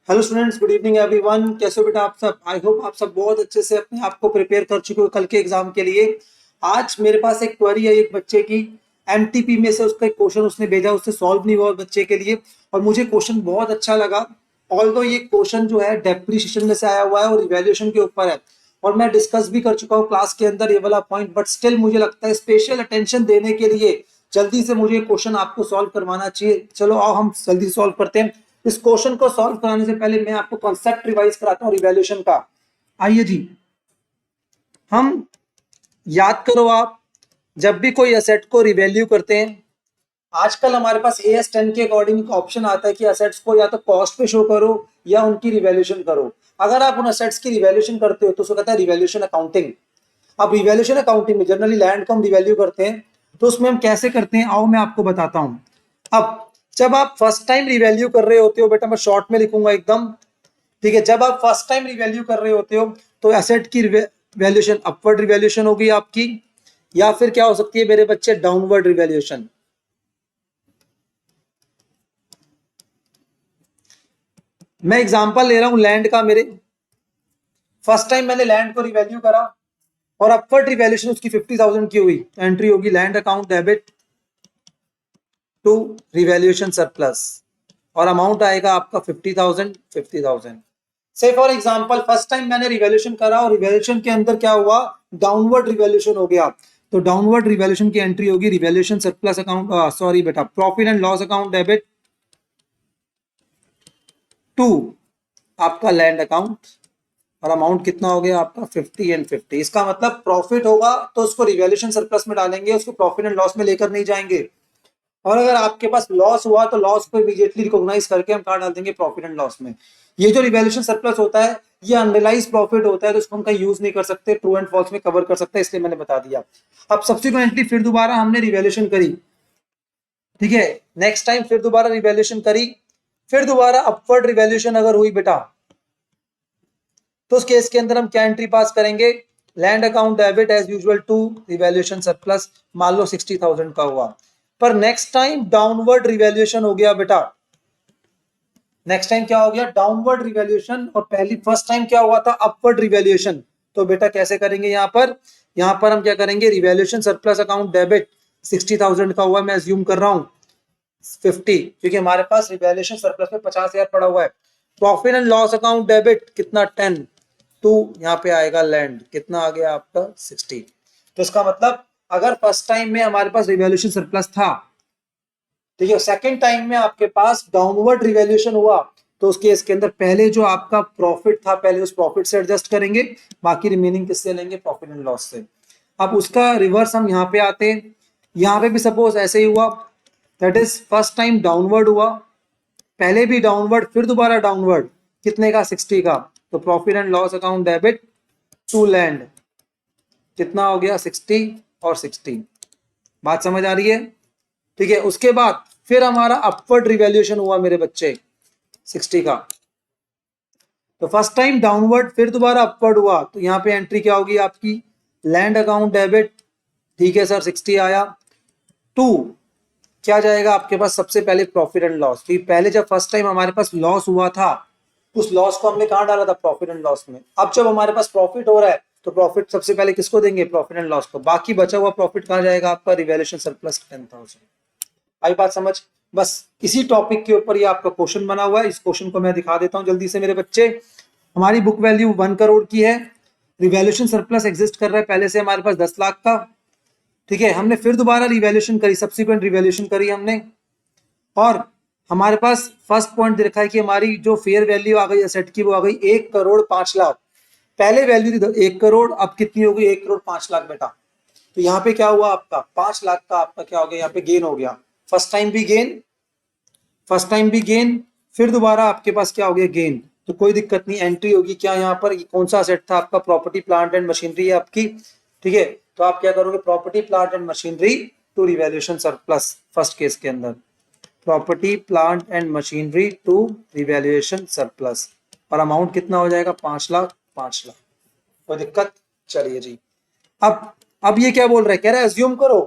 Hello students, good evening everyone. कैसे हो बेटा आप सब? आई होप आप सब बहुत अच्छे से अपने आप को प्रिपेयर कर चुके हो कल के एग्जाम के लिए। आज मेरे पास एक क्वेरी है एक बच्चे की। एमटीपी में से उसका एक क्वेश्चन उसने भेजा, उससे सॉल्व नहीं हुआ बच्चे के लिए, और मुझे क्वेश्चन बहुत अच्छा लगा। ऑल्दो ये क्वेश्चन जो है डेप्रिसिएशन में से आया हुआ है और इवैल्यूएशन के ऊपर है, और मैं डिस्कस भी कर चुका हूँ क्लास के अंदर ये वाला पॉइंट, बट स्टिल मुझे लगता है स्पेशल अटेंशन देने के लिए जल्दी से मुझे क्वेश्चन आपको सॉल्व करवाना चाहिए। चलो आओ हम जल्दी सॉल्व करते हैं। इस क्वेश्चन को सॉल्व कराने से पहले मैं आपको कॉन्सेप्ट रिवाइज कराता हूँ रिवैल्यूएशन का। आइए जी, हम याद करो आप, जब भी कोई एसेट को रिवैल्यू करते हैं, आजकल हमारे पास AS10 के अकॉर्डिंग ऑप्शन आता है कि एसेट्स को या तो कॉस्ट पे शो करो या उनकी रिवैल्यूएशन करो। अगर आप उन एसेट्स की रिवैल्यूएशन करते हो तो उसको कहता है रिवैल्यूएशन अकाउंटिंग। अब रिवैल्यूएशन अकाउंटिंग में जनरली लैंड को हम रिवैल्यू करते हैं, तो उसमें हम कैसे करते हैं आओ मैं आपको बताता हूं। अब जब आप फर्स्ट टाइम रिवैल्यू कर रहे होते हो, बेटा मैं शॉर्ट में लिखूंगा एकदम, ठीक है। जब आप फर्स्ट टाइम रिवैल्यू कर रहे होते हो तो एसेट की वैल्यूएशन अपवर्ड रिवैल्यूएशन होगी आपकी, या फिर क्या हो सकती है मेरे बच्चे, डाउनवर्ड रिवैल्यूएशन। मैं एग्जांपल ले रहा हूं लैंड का। मेरे फर्स्ट टाइम मैंने लैंड को रिवैल्यू करा और अपवर्ड रिवैल्यूएशन उसकी 50,000 की हुई, एंट्री होगी land account debit to revaluation surplus, और अमाउंट आएगा आपका 50,000। से फॉर एग्जांपल फर्स्ट टाइम मैंने रिवैल्यूएशन करा और रिवैल्यूएशन के अंदर क्या हुआ, डाउनवर्ड रिवैल्यूएशन हो गया। तो डाउनवर्ड रिवैल्यूएशन की एंट्री होगी रिवैल्यूएशन सरप्लस अकाउंट, सॉरी बेटा, profit and loss account debit to आपका लैंड अकाउंट, और अमाउंट कितना हो गया आपका 50 एंड 50। इसका मतलब प्रॉफिट होगा तो उसको रिवैल्यूएशन सरप्लस में डालेंगे, उसको प्रॉफिट एंड लॉस में लेकर नहीं जाएंगे। और अगर आपके पास लॉस हुआ तो लॉस को इमीडिएटली रिकॉग्नाइज करके हम कहाँ डाल देंगे, प्रॉफिट एंड लॉस में। ये जो रिवैल्यूएशन सरप्लस होता है ये अनरियलाइज प्रॉफिट होता है, तो इसको हम कहीं यूज नहीं कर सकते, ट्रू एंड फॉल्स में कवर कर सकते हैं, इसलिए मैंने बता दिया। अब सब्सिक्वेंटली फिर दोबारा हमने रिवैल्यूएशन करी, ठीक है। नेक्स्ट टाइम फिर दोबारा रिवैल्यूएशन करी, फिर दोबारा अपवर्ड रिवैल्यूएशन अगर हुई बेटा, तो उस केस के अंदर हम क्या एंट्री पास करेंगे, land account debit as usual to revaluation surplus. मान लो 60,000 का हुआ, पर नेक्स्ट टाइम डाउनवर्ड रिवैल्यूएशन हो गया बेटा। नेक्स्ट टाइम क्या हो गया, डाउनवर्ड रिवैल्यूएशन, और पहली फर्स्ट टाइम क्या हुआ था, अपवर्ड रिवैल्यूएशन। तो बेटा कैसे करेंगे यहाँ पर हम क्या करेंगे, रिवैल्यूएशन सरप्लस अकाउंट डेबिट 60,000 का हुआ, मैं अज्यूम कर रहा हूं 50, क्योंकि हमारे पास रिवैल्यूएशन सरप्लस में 50,000 पड़ा हुआ है। Profit and loss account debit कितना 10 टू, यहाँ पे आएगा लैंड, कितना आ गया आपका 60। तो इसका मतलब अगर फर्स्ट टाइम में हमारे पास रिवैल्यूएशन सरप्लस था, ठीक है, सेकंड टाइम में आपके पास डाउनवर्ड रिवैल्यूएशन हुआ, तो उस केस के अंदर पहले जो आपका प्रॉफिट था पहले उस प्रॉफिट से एडजस्ट करेंगे, बाकी रिमेनिंग किससे लेंगे, प्रॉफिट एंड लॉस से। अब उसका रिवर्स हम यहाँ पे आते हैं, यहाँ पे भी सपोज ऐसे ही हुआ, that is first time downward हुआ, पहले भी डाउनवर्ड फिर दोबारा डाउनवर्ड, कितने का, 60 का। तो profit and loss account debit to land, कितना हो गया 60 और 60। बात समझ आ रही है, ठीक है। उसके बाद फिर हमारा अपवर्ड रिवैल्यूएशन हुआ मेरे बच्चे 60 का, तो फर्स्ट टाइम डाउनवर्ड फिर दोबारा अपवर्ड हुआ, तो यहाँ पे एंट्री क्या होगी आपकी, लैंड अकाउंट डेबिट, ठीक है सर 60 आया, टू क्या जाएगा आपके पास, सबसे पहले प्रॉफिट एंड लॉस। पहले जब फर्स्ट टाइम हमारे पास लॉस हुआ था, उस लॉस को हमने कहाँ डाला था, प्रॉफिट एंड लॉस में। अब जब हमारे पास प्रॉफिट हो रहा है तो प्रॉफिट सबसे पहले किसको देंगे, प्रॉफिट एंड लॉस को, बाकी बचा हुआ प्रॉफिट कहाँ जाएगा आपका, रिवैल्यूएशन सरप्लस 10,000। आई बात समझ, बस इसी टॉपिक के ऊपर ये आपका क्वेश्चन बना हुआ है। इस क्वेश्चन को मैं दिखा देता हूं जल्दी से मेरे बच्चे। हमारी बुक वैल्यू 1 करोड़ की है, रिवैल्यूएशन सरप्लस एग्जिस्ट कर रहा है पहले से हमारे पास 10 लाख का, ठीक है। हमने फिर दोबारा रिवैल्यूएशन करी, सब्सिक्वेंट रिवैल्यूएशन करी हमने, और हमारे पास फर्स्ट पॉइंट दे रखा है कि हमारी जो फेयर वैल्यू आ गई एसेट की वो आ गई 1 करोड़ 5 लाख। पहले वैल्यू थी 1 करोड़, अब कितनी हो गई, 1 करोड़ 5 लाख बेटा। तो यहाँ पे क्या हुआ आपका 5 लाख का आपका क्या हो गया, यहाँ पे गेन हो गया। फर्स्ट टाइम भी गेन, फर्स्ट टाइम भी गेन, फिर दोबारा आपके पास क्या हो गया, गेन। तो कोई दिक्कत नहीं, एंट्री होगी क्या यहाँ पर, कौन सा सेट था आपका, प्रॉपर्टी प्लांट एंड मशीनरी है आपकी, ठीक है। तो आप क्या करोगे, property plant and machinery to revaluation surplus, first case के अंदर property plant and machinery to revaluation surplus, और अमाउंट कितना हो जाएगा, 5 लाख 5 लाख। कोई दिक्कत, चलिए जी। अब ये क्या बोल रहा है, कह रहा है अज्यूम करो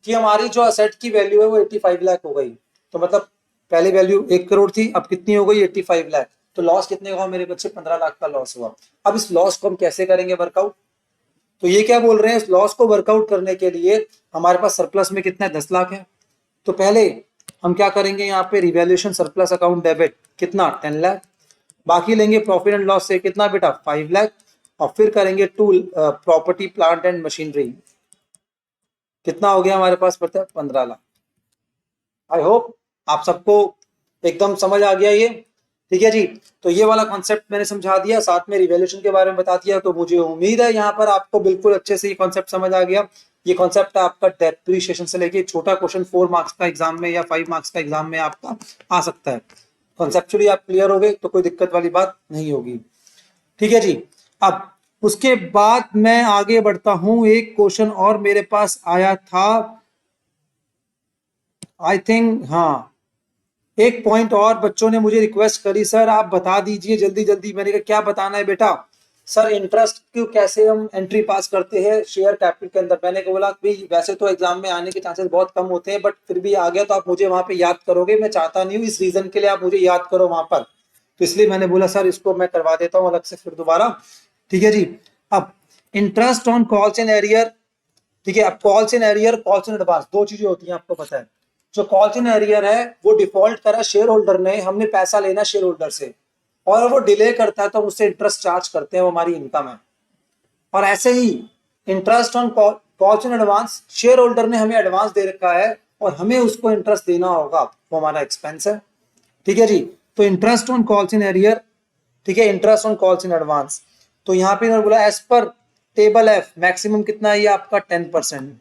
कि हमारी जो असेट की वैल्यू है वो 85 लाख हो गई, तो मतलब पहले वैल्यू 1 करोड़ थी, अब कितनी हो गई 85 लाख। तो लॉस कितने का हुआ मेरे बच्चे, 15 लाख का लॉस हुआ। अब इस लॉस को हम कैसे करेंगे वर्कआउट, तो ये क्या बोल रहे हैं, इस लॉस को वर्कआउट करने के लिए हमारे पास सरप्लस में कितना है, 10 लाख है। तो पहले हम क्या करेंगे, यहाँ पे रिवैल्यूएशन सरप्लस अकाउंट डेबिट कितना, 10 लाख। बाकी लेंगे प्रॉफिट एंड लॉस से कितना बेटा, 5 लाख। और फिर करेंगे tool property plant and machinery, कितना हो गया हमारे पास पता है, 15 लाख। आई होप आप सबको एकदम समझ आ गया ये, ठीक है जी। तो ये वाला कॉन्सेप्ट मैंने समझा दिया, साथ में रिवैल्यूएशन के बारे में बता दिया। तो मुझे उम्मीद है यहाँ पर आपको बिल्कुल अच्छे से ये कॉन्सेप्ट समझ आ गया। ये कॉन्सेप्ट आपका डेप्रिसिएशन से लेके छोटा क्वेश्चन 4 मार्क्स का एग्जाम में या 5 मार्क्स का एग्जाम में आपका आ सकता है। कॉन्सेप्चुअली आप क्लियर हो गए तो कोई दिक्कत वाली बात नहीं होगी, ठीक है जी। अब उसके बाद मैं आगे बढ़ता हूं, एक क्वेश्चन और मेरे पास आया था, आई थिंक, हाँ एक पॉइंट और बच्चों ने मुझे रिक्वेस्ट करी, सर आप बता दीजिए जल्दी जल्दी। मैंने कहा क्या बताना है बेटा, सर इंटरेस्ट क्यों कैसे हम एंट्री पास करते हैं शेयर कैपिटल के अंदर। मैंने बोला भाई वैसे तो एग्जाम में आने के चांसेस बहुत कम होते हैं, बट फिर भी आ गया तो आप मुझे वहां पे याद करोगे, मैं चाहता नहीं हूँ इस रीजन के लिए आप मुझे याद करो वहां पर। तो इसलिए मैंने बोला सर इसको मैं करवा देता हूँ अलग से फिर दोबारा, ठीक है जी। अब interest on calls in arrear, ठीक है। अब calls in arrear, calls in advance, दो चीजें होती हैं आपको पता है। जो कॉल्स इन एरियर है वो डिफॉल्ट करा शेयर होल्डर ने, हमने पैसा लेना शेयर होल्डर से, और वो डिले करता है तो उससे इंटरेस्ट चार्ज करते हैं, वो हमारी इनकम है। और ऐसे ही interest on calls in advance, share holder ने हमें एडवांस दे रखा है और हमें उसको इंटरेस्ट देना होगा, वो हमारा एक्सपेंस है, ठीक है जी। तो interest on calls in arrear, ठीक है, interest on calls in advance. तो यहाँ पे इन्होंने बोला as per table F maximum कितना है ये आपका 10%,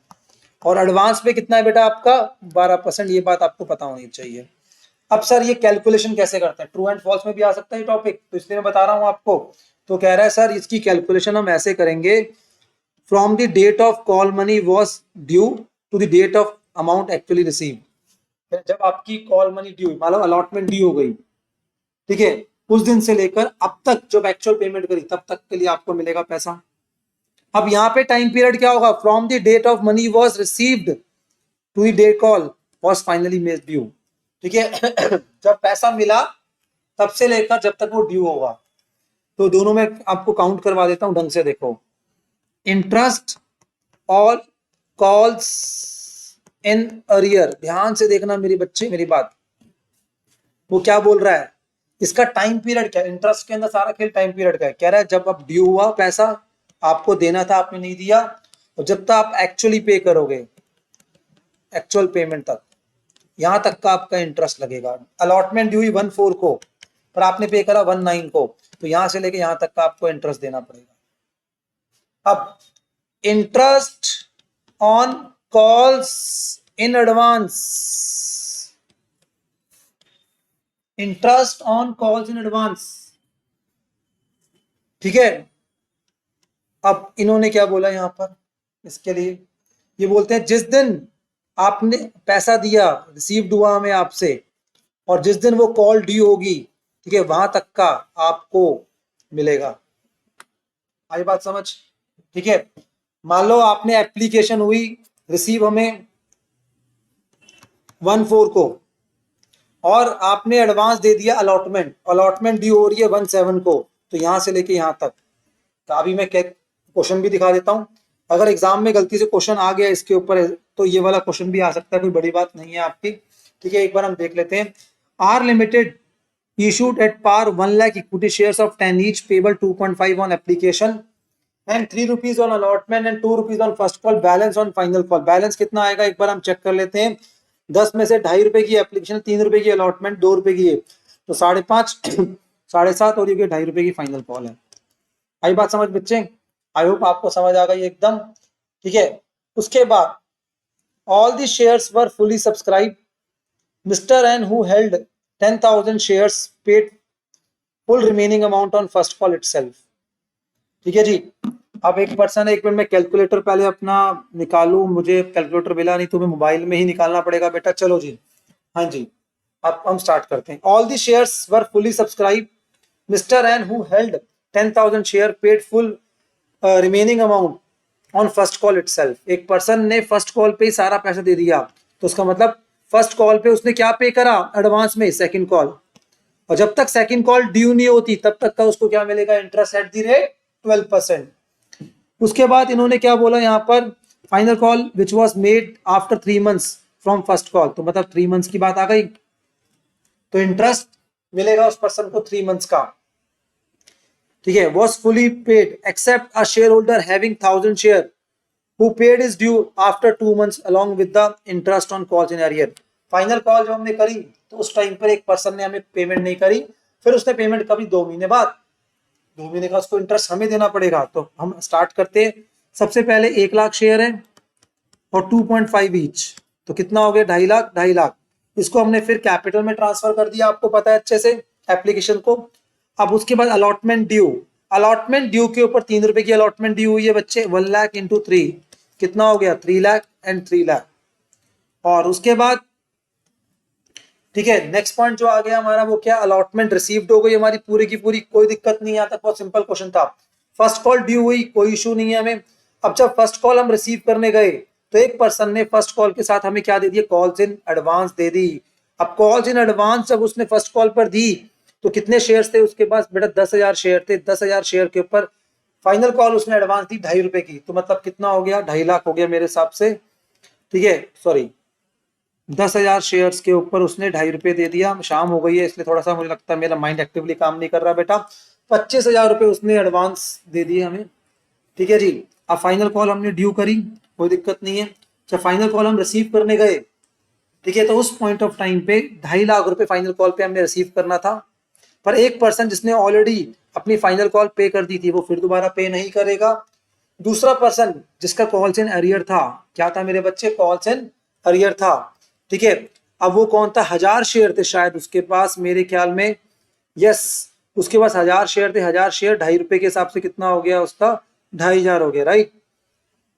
और एडवांस पे कितना है बेटा आपका 12%। ये बात आपको पता होनी चाहिए। अब सर ये कैलकुलेशन कैसे करते हैं, ट्रू एंड फॉल्स में भी आ सकता है ये टॉपिक, तो इसलिए मैं बता रहा हूं आपको। तो कह रहा है सर इसकी कैलकुलेशन हम ऐसे करेंगे, from the date of call money was due to the date of amount actually receive. जब आपकी कॉल मनी ड्यू, मान लो अलॉटमेंट ड्यू हो गई, ठीक है, उस दिन से लेकर अब तक जब एक्चुअल पेमेंट करी तब तक के लिए आपको मिलेगा पैसा। अब यहाँ पे टाइम पीरियड क्या होगा, from the date of money was received to the date call was finally made due, ठीक है। जब पैसा मिला तब से लेकर जब तक वो ड्यू होगा। तो दोनों में आपको काउंट करवा देता हूं ढंग से देखो। Interest all calls in arrear, ध्यान से देखना मेरे बच्चे मेरी बात, वो क्या बोल रहा है, इसका टाइम पीरियड क्या है, इंटरेस्ट के अंदर सारा खेल टाइम पीरियड का है। कह रहा है जब अब ड्यू हुआ पैसा, आपको देना था आपने नहीं दिया, और जब तक आप एक्चुअली पे करोगे, एक्चुअल पेमेंट तक, यहां तक का आपका इंटरेस्ट लगेगा। अलॉटमेंट ड्यू हुई 1/4 को, पर आपने पे करा 1/9 को, तो यहां से लेके यहां तक का आपको इंटरेस्ट देना पड़ेगा। अब interest on calls in advance, interest on calls in advance, ठीक है। अब इन्होंने क्या बोला यहां पर इसके लिए, ये बोलते हैं जिस दिन आपने पैसा दिया, रिसीव्ड हुआ हमें आपसे, और जिस दिन वो कॉल ड्यू होगी, ठीक है, वहां तक का आपको मिलेगा। आई बात समझ, ठीक है। मान लो आपने एप्लीकेशन हुई, रिसीव हमें 1/4 को, और आपने एडवांस दे दिया अलॉटमेंट, अलॉटमेंट ड्यू हो रही है 1/7 को, तो यहां से लेके यहां तक। तो अभी मैं क्वेश्चन भी दिखा देता हूं, अगर एग्जाम में गलती से क्वेश्चन आ गया इसके ऊपर तो ये वाला क्वेश्चन भी आ सकता है, कोई बड़ी बात नहीं है आपकी, ठीक है। एक बार हम देख लेते हैं। R limited issued at par 1 lakh equity shares of 10 each payable 2.5 on application and 3 rupees on allotment and 2 rupees on first call, balance on final call। Balance कितना आएगा एक बार हम चेक कर लेते हैं। 10 में से 2.5 रुपए की एप्लीकेशन, 3 रुपए की अलॉटमेंट, 2 रुपए की है, तो 5.5 7.5 और ये 2.5 रुपए की फाइनल कॉल है। आई बात समझ बच्चे, आई होप आपको समझ आ गई एकदम, ठीक है। उसके बाद all the shares were fully subscribe, mister N who held 10,000 shares paid full remaining amount on first call itself, ठीक है जी। अब एक पर्सन, एक मिनट में कैलकुलेटर पहले अपना निकालू, मुझे कैलकुलेटर मिला नहीं, तुम्हें मोबाइल में ही निकालना पड़ेगा बेटा। चलो जी, हाँ जी, अब हम स्टार्ट करते हैं। All the shares were fully subscribe, mister N who held 10,000 share paid full remaining amount on first call itself. एक पर्सन ने फर्स्ट कॉल पे ही सारा पैसा दे दिया, तो उसका मतलब फर्स्ट कॉल पे उसने क्या पे करा एडवांस में, सेकंड कॉल, और जब तक सेकंड कॉल ड्यू नहीं होती तब तक का उसको क्या मिलेगा, इंटरेस्ट एट द रेट 12%। उसके बाद इन्होंने क्या बोला यहाँ पर, final call which was made after 3 months from first call, तो मतलब 3 months की बात आ गई, तो इंटरेस्ट मिलेगा उस पर्सन को 3 months का, ठीक है। Was fully paid except a share holder having 1000 share who paid is due after 2 months along with the interest on calls in arrear। Final call जो हमने करी तो उस टाइम पर एक पर्सन ने हमें पेमेंट नहीं करी, फिर उसने पेमेंट करी 2 महीने बाद, 2 महीने का उसको इंटरेस्ट हमें देना पड़ेगा। तो हम स्टार्ट करते हैं, सबसे पहले 1 लाख शेयर है और 2.5 ईच, तो कितना हो गया 2.5 लाख, 2.5 लाख। इसको हमने फिर कैपिटल में ट्रांसफर कर दिया, आपको पता है अच्छे से एप्लीकेशन को। अब उसके बाद अलॉटमेंट ड्यू, अलॉटमेंट ड्यू के ऊपर 3 रुपए की अलॉटमेंट ड्यू हुई है बच्चे, 1 लाख इंटू 3 कितना हो गया 3 लाख एंड 3 लाख। और उसके बाद ठीक है, नेक्स्ट पॉइंट जो आ गया हमारा वो क्या, अलॉटमेंट रिसीव्ड हो गई हमारी पूरी की पूरी, कोई दिक्कत नहीं, यहाँ तक बहुत सिंपल क्वेश्चन था। फर्स्ट कॉल ड्यू हुई, कोई इशू नहीं है हमें। अब जब फर्स्ट कॉल हम रिसीव करने गए तो एक पर्सन ने फर्स्ट कॉल के साथ हमें क्या दे दिया, कॉल्स इन एडवांस दे दी। अब कॉल्स इन एडवांस जब उसने फर्स्ट कॉल पर दी तो कितने शेयर थे उसके पास बेटा, 10,000 शेयर थे। 10,000 शेयर के ऊपर फाइनल कॉल उसने एडवांस दी 2.5 रुपए की, तो मतलब कितना हो गया 2.5 लाख हो गया मेरे हिसाब से, ठीक है। सॉरी 10,000 शेयर्स के ऊपर उसने 2.5 रुपए दे दिया। शाम हो गई है इसलिए थोड़ा सा मुझे लगता है मेरा माइंड एक्टिवली काम नहीं कर रहा बेटा। 25,000 रुपए उसने एडवांस दे दिए हमें, ठीक है जी। अब फाइनल कॉल हमने ड्यू करी, कोई दिक्कत नहीं है। जब फाइनल कॉल हम रिसीव करने गए, ठीक है, तो उस पॉइंट ऑफ टाइम पे 2.5 लाख रुपए फाइनल कॉल पे हमने रिसीव करना था, पर एक पर्सन जिसने ऑलरेडी अपनी फाइनल कॉल पे कर दी थी वो फिर दोबारा पे नहीं करेगा। दूसरा पर्सन जिसका कॉल्स इन अरियर था, क्या था मेरे बच्चे, कॉल्स इन अरियर था, ठीक है। अब वो कौन था, 1000 शेयर थे शायद उसके पास मेरे ख्याल में, यस उसके पास 1000 शेयर थे। 1000 शेयर 2.5 रुपए के हिसाब से कितना हो गया उसका, 2,500 हो गया, राइट।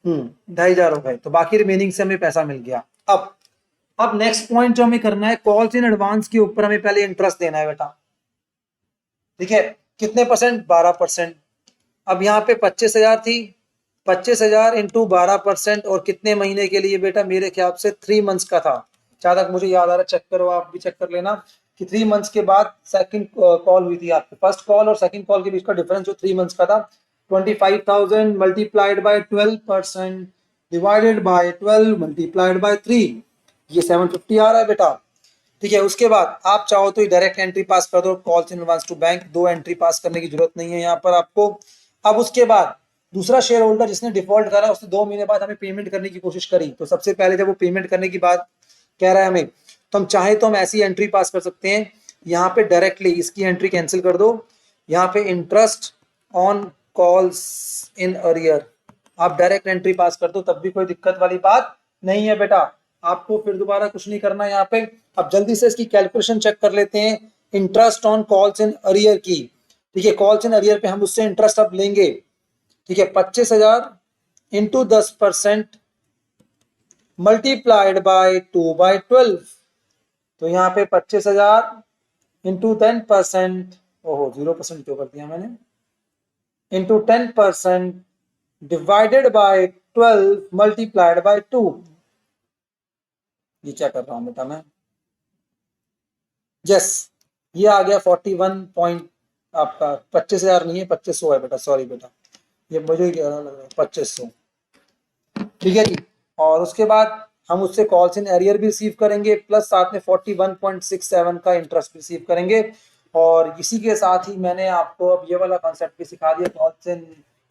2,500 हो गए, तो बाकी रिमेनिंग से हमें पैसा मिल गया। अब नेक्स्ट पॉइंट जो हमें करना है, कॉल्स इन एडवांस के ऊपर हमें पहले इंटरेस्ट देना है बेटा, ठीक है। कितने परसेंट, 12%। अब यहाँ पे 25,000 थी, 25,000 इंटू 12% और कितने महीने के लिए बेटा, मेरे ख्याल से 3 months का था, जहां तक मुझे याद आ रहा है। चेक करो, आप भी चेक कर लेना कि 3 months के बाद सेकंड कॉल हुई थी आपकी। फर्स्ट कॉल और सेकंड कॉल के बीच का डिफरेंस जो 3 months का था, 25,000 multiplied by 12% divided by 12 multiplied by 3, ये 750 आ रहा है बेटा, ठीक है। उसके बाद आप चाहो तो डायरेक्ट एंट्री पास कर दो, calls in advance to bank, 2 entry पास करने की जरूरत नहीं है यहाँ पर आपको। अब उसके बाद दूसरा शेयर होल्डर जिसने डिफॉल्ट करा, उसने 2 महीने बाद हमें पेमेंट करने की कोशिश करी, तो सबसे पहले जब वो पेमेंट करने की बात कह रहा है हमें, तो हम चाहे तो हम ऐसी एंट्री पास कर सकते हैं, यहाँ पे डायरेक्टली इसकी एंट्री कैंसिल कर दो, यहाँ पे interest on calls in arrear आप डायरेक्ट एंट्री पास कर दो, तब भी कोई दिक्कत वाली बात नहीं है बेटा, आपको फिर दोबारा कुछ नहीं करना यहाँ पे। अब जल्दी से इसकी कैलकुलेशन चेक कर लेते हैं, interest on calls in arrear की, ठीक है। कॉल्स इन अरियर पे हम उससे इंटरेस्ट अब लेंगे, ठीक है। 25,000 इंटू 10% मल्टीप्लाइड बाय 2/12, तो यहाँ पे 25,000 इंटू 10%, ओहो 0% क्यों कर दिया मैंने, into 10% divided by 12 multiplied by 2, ये क्या कर रहा हूं बेटा मैं, यस ये आ गया 41 पॉइंट आपका, 25,000 नहीं है 2500 है बेटा, सॉरी बेटा, ये मुझे क्या लग रहा है 2500, ठीक है जी। और उसके बाद हम उससे कॉल्स इन एरियर भी रिसीव करेंगे, प्लस साथ में 41.67 का इंटरेस्ट रिसीव करेंगे। और इसी के साथ ही मैंने आपको अब ये वाला कॉन्सेप्ट भी सिखा दिया, calls in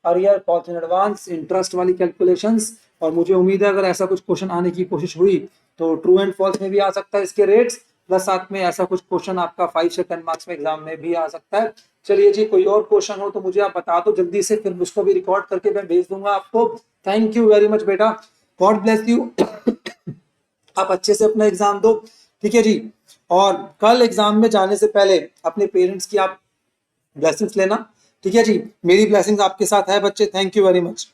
arrear, calls in advance, interest वाली कैलकुलेशंस। और मुझे उम्मीद है अगर ऐसा कुछ क्वेश्चन आने की कोशिश हुई तो ट्रू एंड फॉल्स में भी आ सकता है इसके रेट्स, प्लस साथ में ऐसा कुछ क्वेश्चन आपका 5 से 10 मार्क्स में एग्जाम में भी आ सकता है। चलिए जी, कोई और क्वेश्चन हो तो मुझे आप बता दो जल्दी से, फिर उसको भी रिकॉर्ड करके मैं भेज दूंगा आपको। थैंक यू वेरी मच बेटा, गॉड ब्लेस यू। आप अच्छे से अपना एग्जाम दो, ठीक है जी। और कल एग्जाम में जाने से पहले अपने पेरेंट्स की आप ब्लेसिंग्स लेना, ठीक है जी। मेरी ब्लेसिंग्स आपके साथ है बच्चे, थैंक यू वेरी मच।